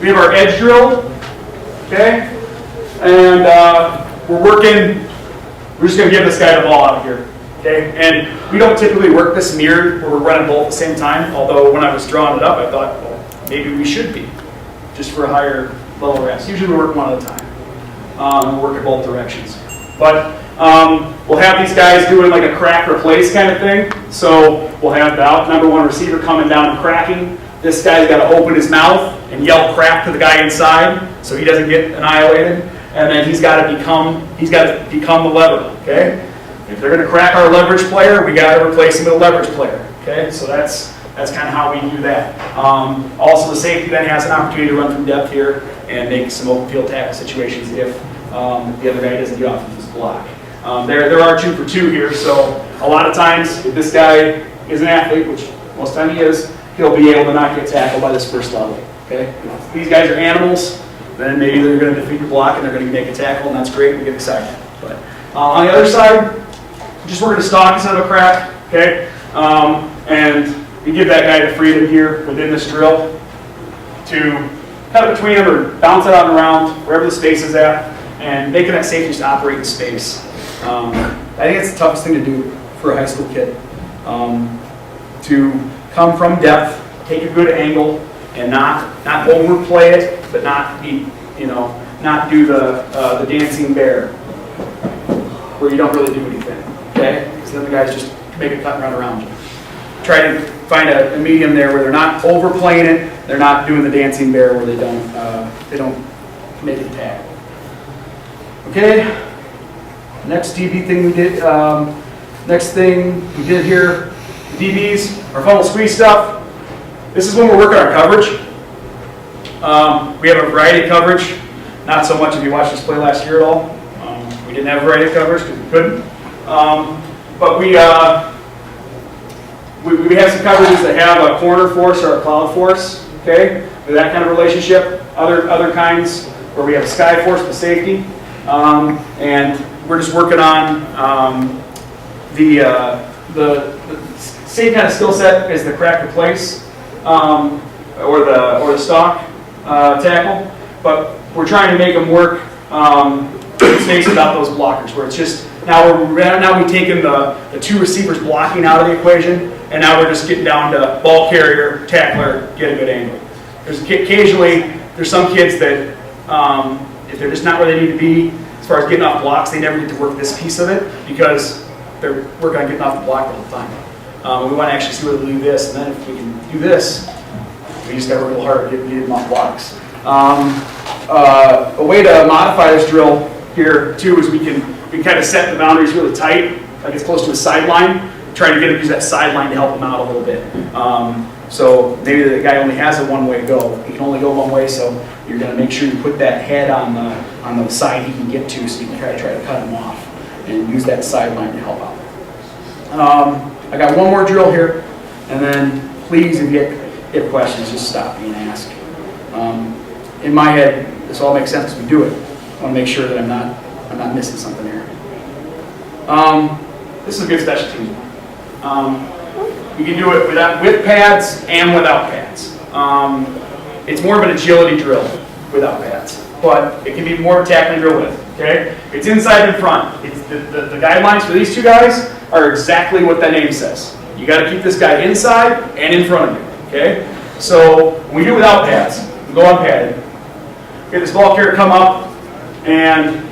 We have our edge drill, okay? And we're just gonna give this guy the ball out here, okay? And we don't typically work this mirrored where we're running both at the same time, although when I was drawing it up, I thought, well, maybe we should be, just for a higher level reps. Usually we work one at a time. We work in both directions. But we'll have these guys doing like a crack replace kind of thing. So we'll have the number one receiver coming down and cracking. This guy's got to open his mouth and yell crack to the guy inside so he doesn't get annihilated. And then he's got to become the lever, okay? If they're going to crack our leverage player, we got to replace him with a leverage player, okay? So that's kind of how we do that. Also, the safety then has an opportunity to run from depth here and make some open field tackle situations if the other guy doesn't get off of his block. There are 2 for 2 here, so a lot of times if this guy is an athlete, which most of the time he is, he'll be able to not get tackled by this first level. Okay? If these guys are animals, then maybe they're going to defeat your block and they're going to make a tackle, and that's great. We get excited. But on the other side, just working a stock instead of a crack. Okay, and we give that guy the freedom here within this drill to cut it between them or bounce it out and around wherever the space is at, and making that safety just operate in space. I think it's the toughest thing to do for a high school kid. To come from depth, take a good angle, and not overplay it, but not be, not do the dancing bear where you don't really do anything. Okay, because then the guys just make a cut and run around you. Try to find a medium there where they're not overplaying it, they're not doing the dancing bear where they don't make it tackle. Okay, next DB thing we did. Next thing we did here, DBs, our funnel squeeze stuff. This is when we're working our coverage. We have a variety of coverage. Not so much if you watched us play last year at all. We didn't have a variety of coverage because we couldn't. But we have some coverages that have a corner force or a cloud force. Okay, with that kind of relationship. Other kinds where we have a sky force with safety. And we're just working on the same kind of skill set as the crack replace or the stock tackle, but we're trying to make them work in space without those blockers. Where it's just now we've taken the 2 receivers blocking out of the equation, and now we're just getting down to ball carrier, tackler, get a good angle. Occasionally there's some kids that if they're just not where they need to be as far as getting off blocks, they never get to work this piece of it because they're working on getting off the block all the time. We want to actually see whether we do this, and then if we can do this, we just got to work a little harder to get them off blocks. A way to modify this drill here too is we can kind of set the boundaries really tight, like it's close to a sideline, trying to get him to use that sideline to help him out a little bit. So maybe the guy only has a one-way go. He can only go one way, so you're going to make sure you put that head on the side he can get to, so you can try to cut him off and use that sideline to help out. I got one more drill here, and then please, if you have questions, just stop me and ask. In my head, this all makes sense as we do it. I want to make sure that I'm not missing something here. This is a good special teams one. You can do it with pads and without pads. It's more of an agility drill without pads, but it can be more of a tackling drill with. Okay, it's inside and front. It's the guidelines for these 2 guys are exactly what that name says. You got to keep this guy inside and in front of you. Okay, so when we do without pads, we go unpadded. Okay, this ball carrier come up, and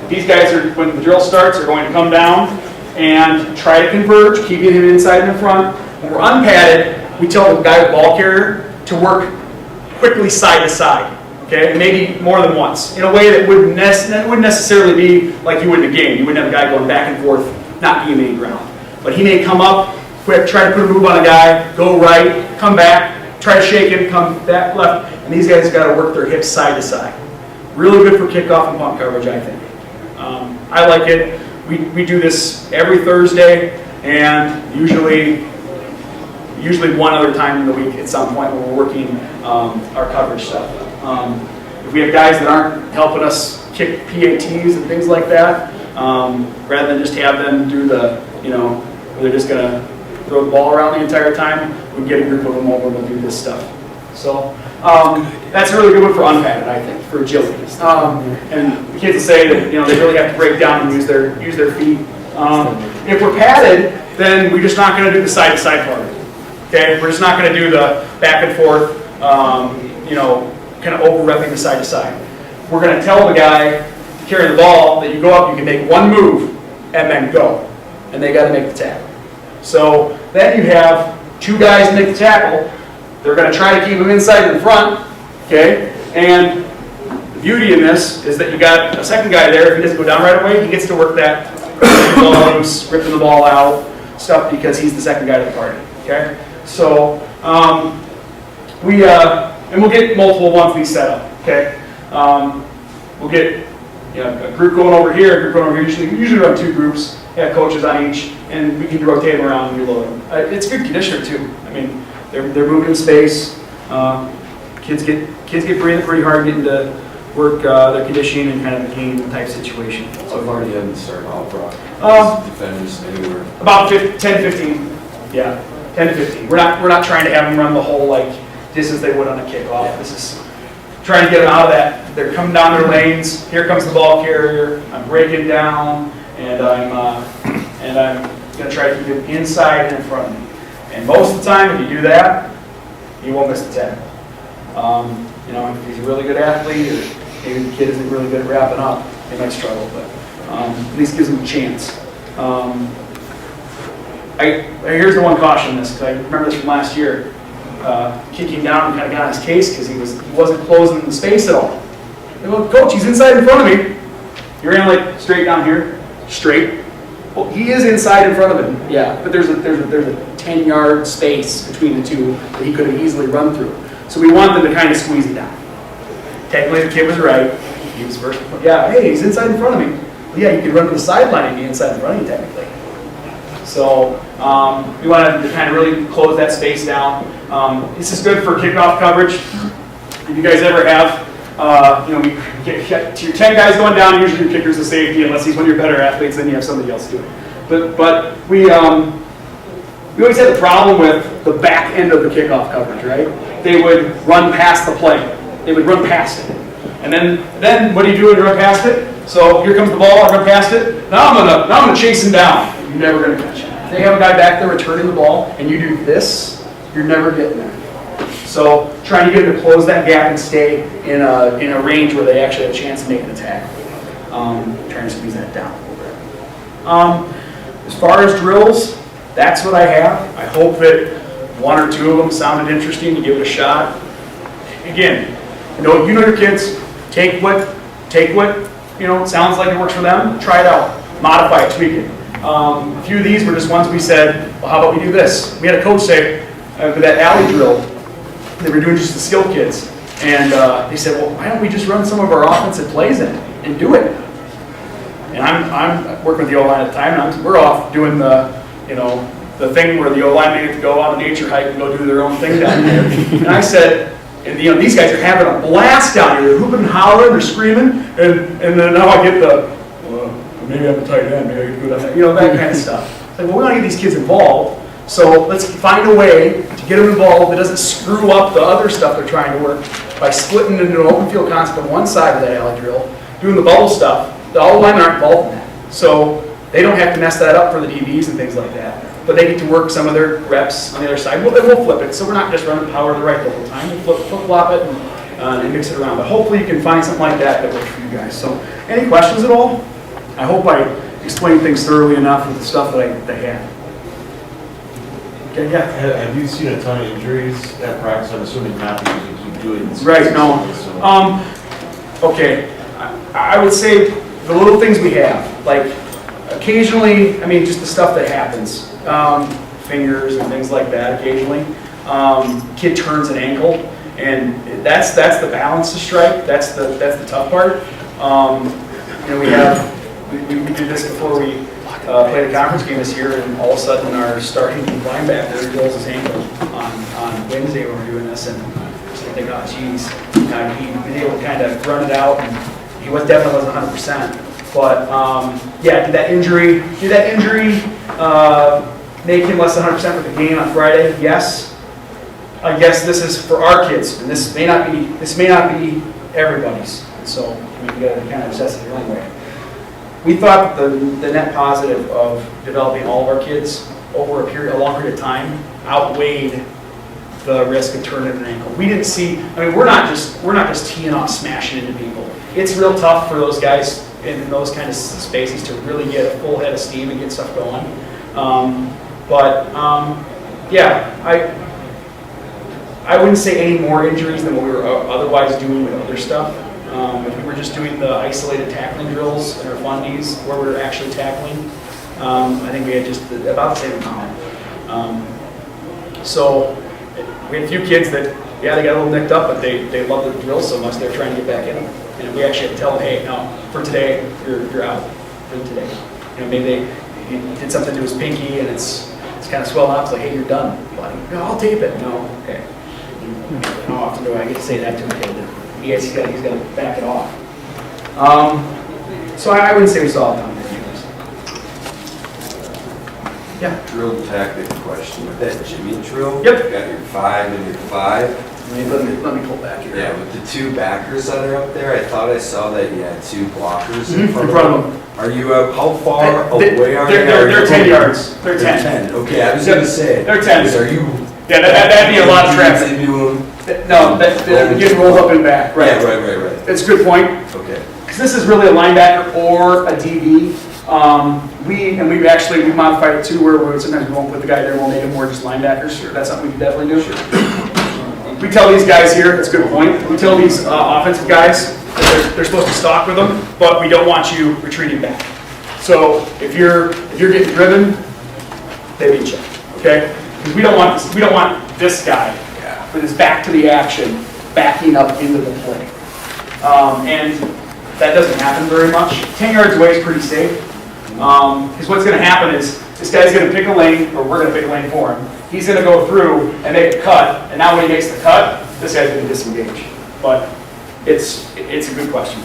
these guys are, when the drill starts, are going to come down and try to converge, keeping him inside and in front. When we're unpadded, we tell the guy with ball carrier to work quickly side to side. Okay, maybe more than once, in a way that wouldn't necessarily be like you would in a game. You wouldn't have a guy going back and forth, not giving any ground. But he may come up, quick, try to put a move on a guy, go right, come back, try to shake him, come back left, and these guys got to work their hips side to side. Really good for kickoff and punt coverage, I think. I like it. We do this every Thursday, and usually one other time in the week at some point when we're working our coverage stuff. If we have guys that aren't helping us kick PATs and things like that, rather than just have them do the, where they're just going to throw the ball around the entire time, we get a group of them over and we'll do this stuff. So That's a really good one for unpadded, I think, for agility. And the kids will say that they really have to break down and use their feet. If we're padded, then we're just not going to do the side-to-side part. Okay, we're just not going to do the back and forth, kind of over-repping the side-to-side. We're going to tell the guy to carry the ball that you go up, you can make one move, and then go. And they got to make the tackle. So then you have two guys make the tackle. They're going to try to keep them inside and in front. Okay, and the beauty in this is that you got a second guy there. If he doesn't go down right away, he gets to work that ball loose, ripping the ball out, stuff, because he's the second guy to the party. Okay, so we'll get multiple ones of these set up. Okay, we'll get a group going over here, a group going over here. Usually run two groups. Yeah, coaches on each, and we can rotate them around and reload them. It's a good conditioner too. I mean, they're moving in space. Kids get breathing pretty hard, getting to work their conditioning and kind of a game type situation. So I've already had to start off rock. Defenders anywhere. About 10 to 15. Yeah, 10 to 15. We're not trying to have them run the whole distance they would on a kickoff. This is trying to get them out of that. They're coming down their lanes. Here comes the ball carrier. I'm breaking down, and I'm going to try to keep him inside and in front of me. And most of the time, if you do that, you won't miss the tackle. If he's a really good athlete, or maybe the kid isn't really good at wrapping up, they might struggle, but at least gives them a chance. Here's the one caution in this, because I remember this from last year. Kicking down and kind of got on his case because he wasn't closing the space at all. They go, Coach, he's inside in front of me. You're in straight down here, straight. Well, he is inside in front of him, yeah, but there's a 10-yard space between the two that he could have easily run through. So we want them to kind of squeeze it down. Technically, the kid was right. He was first. Yeah, hey, he's inside in front of me. Well, yeah, you could run to the sideline and be inside in front of you, technically. So we want them to kind of really close that space down. This is good for kickoff coverage. If you guys ever have, we get your 10 guys going down, usually your kicker's the safety, unless he's one of your better athletes, then you have somebody else do it. But we always had the problem with the back end of the kickoff coverage, right? They would run past the play. They would run past it. And then what do you do when you run past it? So here comes the ball, I run past it. Now I'm gonna chase him down. You're never gonna catch him. If they have a guy back there returning the ball and you do this, you're never getting there. So trying to get them to close that gap and stay in a range where they actually have a chance to make an attack. Trying to squeeze that down a little bit. As far as drills, that's what I have. I hope that one or two of them sounded interesting to give it a shot. Again, you know your kids. Take what sounds like it works for them. Try it out. Modify it. Tweak it. A few of these were just ones we said, well, how about we do this? We had a coach say, for that alley drill, they were doing just the skill kids. And they said, well, why don't we just run some of our offensive plays in and do it? And I'm working with the O-line at the time, and we're off doing the thing where the O-line may have to go on a nature hike and go do their own thing down there. And I said, and these guys are having a blast down here. They're hooping and hollering, they're screaming, and then now I get maybe I'm a tight end, maybe I can do that, that kind of stuff. It's like, well, we want to get these kids involved, so let's find a way to get them involved that doesn't screw up the other stuff they're trying to work by splitting into an open field concept on one side of that alley drill, doing the bubble stuff. The O-line aren't involved in that, so they don't have to mess that up for the DBs and things like that. But they get to work some of their reps on the other side. Well, then we'll flip it, so we're not just running power to the right the whole time. We'll flip-flop it and mix it around. But hopefully you can find something like that works for you guys. So any questions at all? I hope I explained things thoroughly enough with the stuff that I had. Okay, yeah. Have you seen a ton of injuries at practice? I'm assuming not because you keep doing this. Right, no. Okay, I would say the little things we have, like occasionally, just the stuff that happens, fingers and things like that occasionally. Kid turns an ankle, and that's the balance to strike. That's the tough part. We did this before we played a conference game this year, and all of a sudden our starting linebacker rolls his ankle on Wednesday when we were doing this, and so I think, oh geez, he was able to kind of run it out, and he definitely wasn't 100%. But did that injury make him less than 100% for the game on Friday? Yes. I guess this is for our kids, and this may not be everybody's. So you got to kind of assess it your own way. We thought the net positive of developing all of our kids over a long period of time outweighed the risk of turning an ankle. We didn't see. I mean, we're not just teeing off, smashing into people. It's real tough for those guys in those kind of spaces to really get a full head of steam and get stuff going. Yeah, I wouldn't say any more injuries than what we were otherwise doing with other stuff. If we were just doing the isolated tackling drills in our fundies where we were actually tackling, I think we had just about the same amount. So we had a few kids that, yeah, they got a little nicked up, but they love the drills so much they're trying to get back in them. And we actually had to tell them, hey, no, for today, you're out for today. Maybe he did something to his pinky and it's kind of swelled up. It's like, hey, you're done, buddy. No, I'll tape it. No, okay. How often do I get to say that to a kid? He's got to back it off. So I wouldn't say we saw a ton of injuries. Yeah. Drill tactic question. With that Jimmy drill, Yep. you got your 5 and your 5. Let me pull back here. Yeah, with the 2 backers that are up there, I thought I saw that you had 2 blockers In front of them. Are you how far away are they? They're 10 yards. They're 10. Okay, I was going to say. They're 10. Are you? Yeah, that'd be a lot of traffic. No, you get rolled up and back. Right. Yeah, right. That's a good point. Okay. Because this is really a linebacker or a DB. We modified it too, where sometimes we won't put the guy there, we'll make him more just linebackers. Sure, that's something we can definitely do. Sure. We tell these guys here, that's a good point. We tell these offensive guys that they're supposed to stalk with them, but we don't want you retreating back. So if you're getting driven, they beat you. Okay? Because we don't want this guy with his back to the action backing up into the play. And that doesn't happen very much. 10 yards away is pretty safe. Because what's going to happen is this guy's going to pick a lane, or we're going to pick a lane for him. He's going to go through and make a cut, and now when he makes the cut, this guy's going to disengage. But it's a good question.